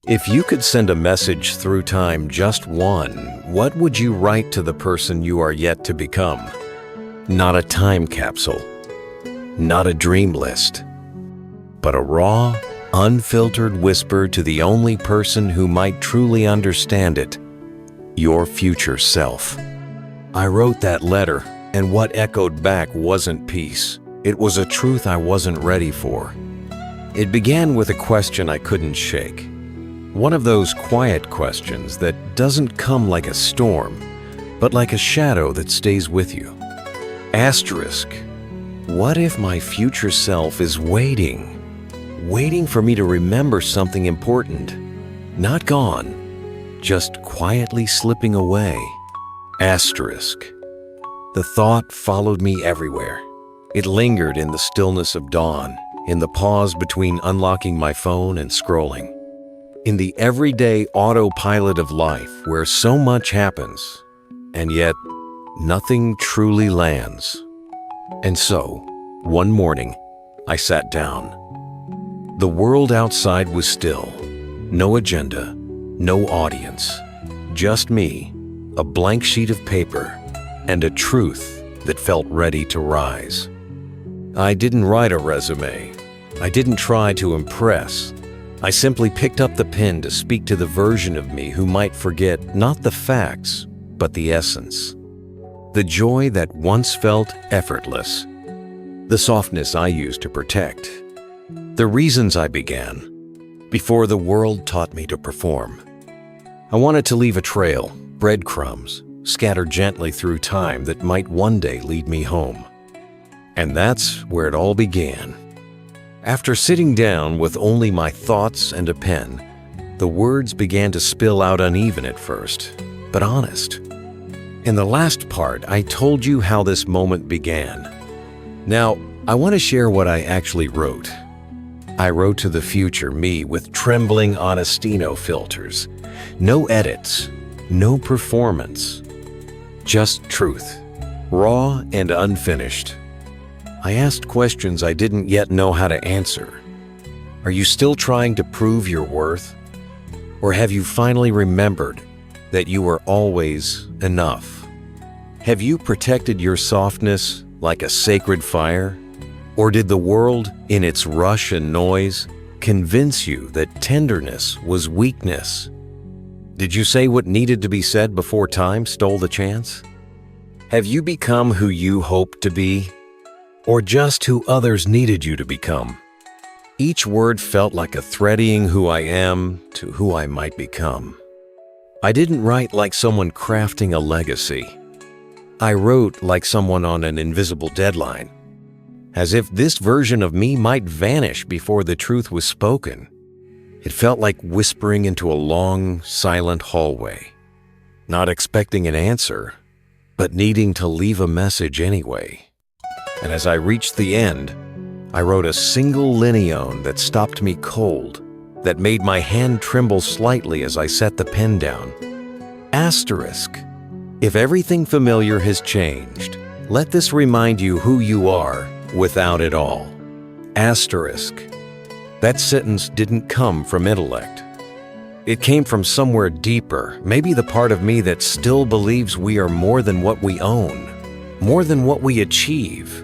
If you could send a message through time, just one, what would you write to the person you are yet to become? Not a time capsule, not a dream list, but a raw, unfiltered whisper to the only person who might truly understand it, your future self. I wrote that letter, and what echoed back wasn't peace. It was a truth I wasn't ready for. It began with a question I couldn't shake. One of those quiet questions that doesn't come like a storm, but like a shadow that stays with you. Asterisk, what if my future self is waiting for me to remember something important? Not gone, just quietly slipping away. Asterisk. The thought followed me everywhere. It lingered in the stillness of dawn, in the pause between unlocking my phone and scrolling. In the everyday autopilot of life where so much happens, and yet nothing truly lands. And so, one morning, I sat down. The world outside was still. No agenda, no audience. Just me, a blank sheet of paper, and a truth that felt ready to rise. I didn't write a resume. I didn't try to impress. I simply picked up the pen to speak to the version of me who might forget not the facts, but the essence. The joy that once felt effortless. The softness I used to protect. The reasons I began, before the world taught me to perform. I wanted to leave a trail, breadcrumbs, scattered gently through time that might one day lead me home. And that's where it all began. After sitting down with only my thoughts and a pen, the words began to spill out uneven at first, but honest. In the last part, I told you how this moment began. Now, I want to share what I actually wrote. I wrote to the future me with trembling Honestino filters. No edits, no performance. Just truth, raw and unfinished. I asked questions I didn't yet know how to answer. Are you still trying to prove your worth? Or have you finally remembered that you were always enough? Have you protected your softness like a sacred fire? Or did the world, in its rush and noise, convince you that tenderness was weakness? Did you say what needed to be said before time stole the chance? Have you become who you hoped to be? Or just who others needed you to become? Each word felt like a threading who I am to who I might become. I didn't write like someone crafting a legacy. I wrote like someone on an invisible deadline, as if this version of me might vanish before the truth was spoken. It felt like whispering into a long, silent hallway, not expecting an answer, but needing to leave a message anyway. And as I reached the end, I wrote a single lineone that stopped me cold, that made my hand tremble slightly as I set the pen down. Asterisk. If everything familiar has changed, let this remind you who you are without it all. Asterisk. That sentence didn't come from intellect. It came from somewhere deeper, maybe the part of me that still believes we are more than what we own, more than what we achieve,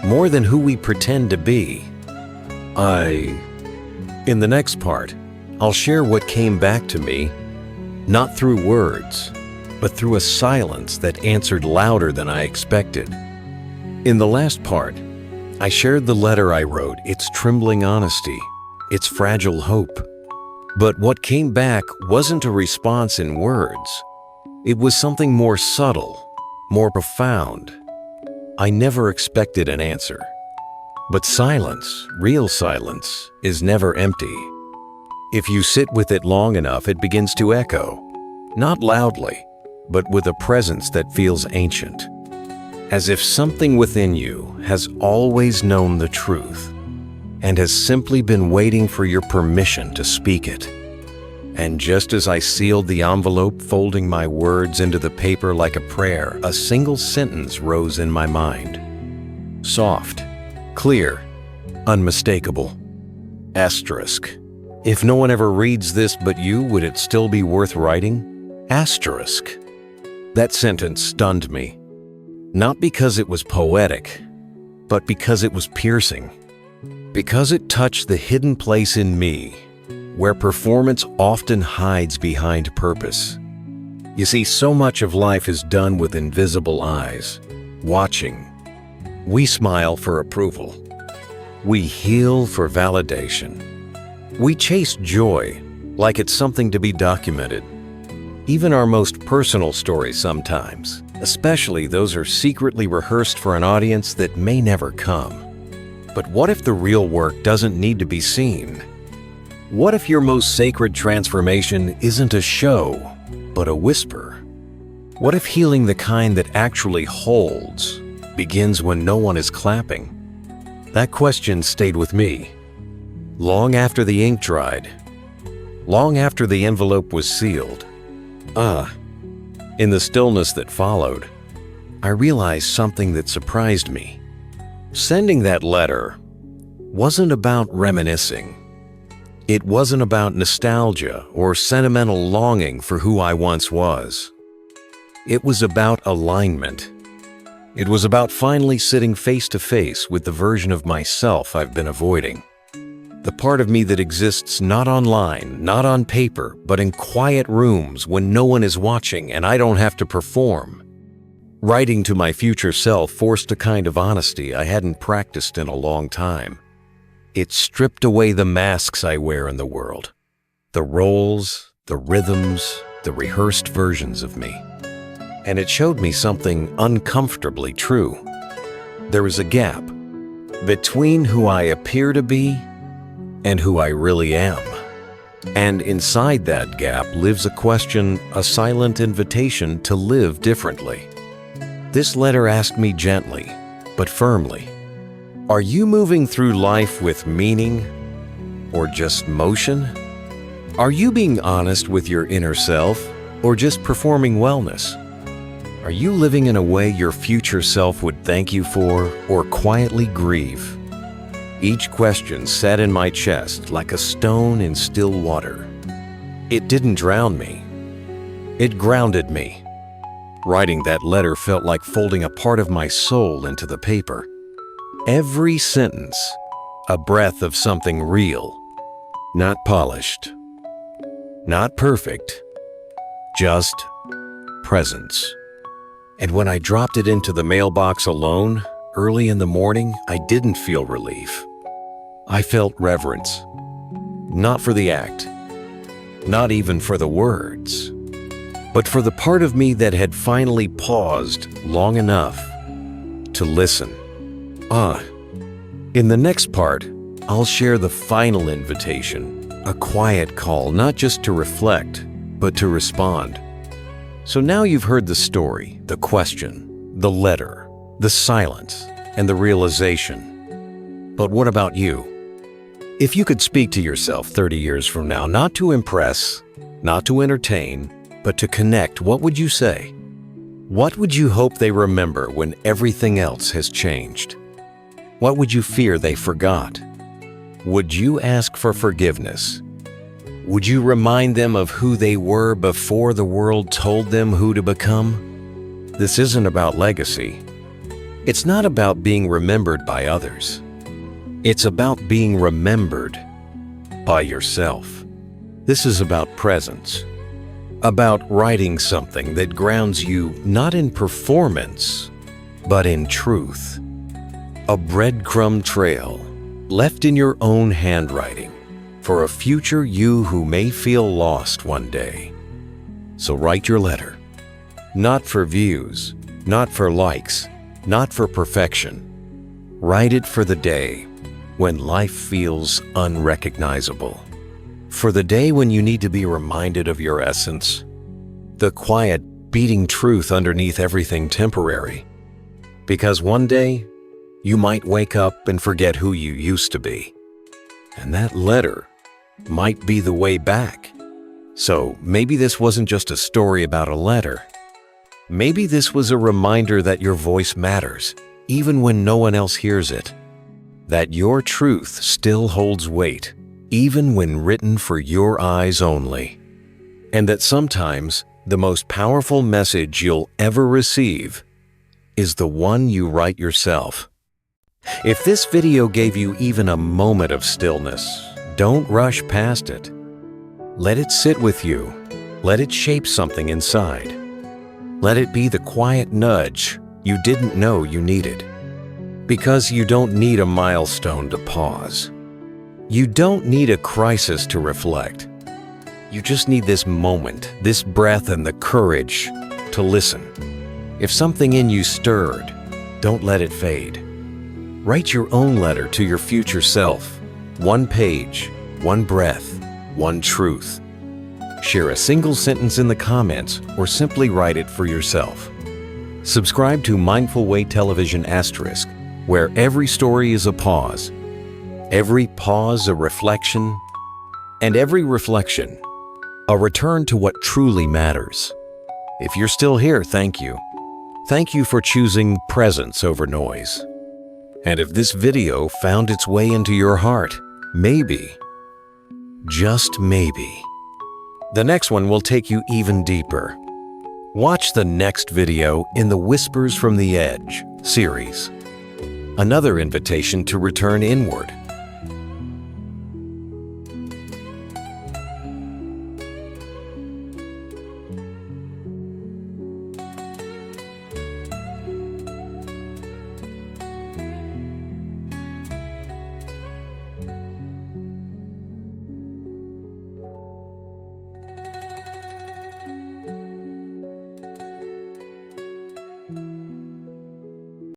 more than who we pretend to be. In the next part, I'll share what came back to me, not through words, but through a silence that answered louder than I expected. In the last part, I shared the letter I wrote, its trembling honesty, its fragile hope. But what came back wasn't a response in words. It was something more subtle, more profound. I never expected an answer. But silence, real silence, is never empty. If you sit with it long enough, it begins to echo, not loudly, but with a presence that feels ancient, as if something within you has always known the truth and has simply been waiting for your permission to speak it. And just as I sealed the envelope, folding my words into the paper like a prayer, a single sentence rose in my mind. Soft, clear, unmistakable. Asterisk. If no one ever reads this but you, would it still be worth writing? Asterisk. That sentence stunned me. Not because it was poetic, but because it was piercing. Because it touched the hidden place in me, where performance often hides behind purpose. You see, so much of life is done with invisible eyes, watching. We smile for approval. We heal for validation. We chase joy like it's something to be documented. Even our most personal stories sometimes, especially those are secretly rehearsed for an audience that may never come. But what if the real work doesn't need to be seen? What if your most sacred transformation isn't a show, but a whisper? What if healing the kind that actually holds begins when no one is clapping? That question stayed with me. Long after the ink dried, long after the envelope was sealed. In the stillness that followed, I realized something that surprised me. Sending that letter wasn't about reminiscing. It wasn't about nostalgia or sentimental longing for who I once was. It was about alignment. It was about finally sitting face to face with the version of myself I've been avoiding. The part of me that exists not online, not on paper, but in quiet rooms when no one is watching and I don't have to perform. Writing to my future self forced a kind of honesty I hadn't practiced in a long time. It stripped away the masks I wear in the world, the roles, the rhythms, the rehearsed versions of me. And it showed me something uncomfortably true. There is a gap between who I appear to be and who I really am. And inside that gap lives a question, a silent invitation to live differently. This letter asked me gently, but firmly, are you moving through life with meaning or just motion? Are you being honest with your inner self or just performing wellness? Are you living in a way your future self would thank you for or quietly grieve? Each question sat in my chest like a stone in still water. It didn't drown me. It grounded me. Writing that letter felt like folding a part of my soul into the paper. Every sentence, a breath of something real, not polished, not perfect, just presence. And when I dropped it into the mailbox alone, early in the morning, I didn't feel relief. I felt reverence. Not for the act, not even for the words, but for the part of me that had finally paused long enough to listen. In the next part, I'll share the final invitation, a quiet call not just to reflect, but to respond. So now you've heard the story, the question, the letter, the silence, and the realization. But what about you? If you could speak to yourself 30 years from now, not to impress, not to entertain, but to connect, what would you say? What would you hope they remember when everything else has changed? What would you fear they forgot? Would you ask for forgiveness? Would you remind them of who they were before the world told them who to become? This isn't about legacy. It's not about being remembered by others. It's about being remembered by yourself. This is about presence, about writing something that grounds you not in performance, but in truth. A breadcrumb trail left in your own handwriting for a future you who may feel lost one day. So write your letter, not for views, not for likes, not for perfection. Write it for the day when life feels unrecognizable. For the day when you need to be reminded of your essence, the quiet, beating truth underneath everything temporary. Because one day, you might wake up and forget who you used to be. And that letter might be the way back. So maybe this wasn't just a story about a letter. Maybe this was a reminder that your voice matters, even when no one else hears it. That your truth still holds weight, even when written for your eyes only. And that sometimes the most powerful message you'll ever receive is the one you write yourself. If this video gave you even a moment of stillness, don't rush past it. Let it sit with you. Let it shape something inside. Let it be the quiet nudge you didn't know you needed. Because you don't need a milestone to pause. You don't need a crisis to reflect. You just need this moment, this breath, and the courage to listen. If something in you stirred, don't let it fade. Write your own letter to your future self. One page, one breath, one truth. Share a single sentence in the comments or simply write it for yourself. Subscribe to Mindful Way Television *, where every story is a pause, every pause a reflection, and every reflection a return to what truly matters. If you're still here, thank you. Thank you for choosing presence over noise. And if this video found its way into your heart, maybe, just maybe, the next one will take you even deeper. Watch the next video in the Whispers from the Edge series. Another invitation to return inward,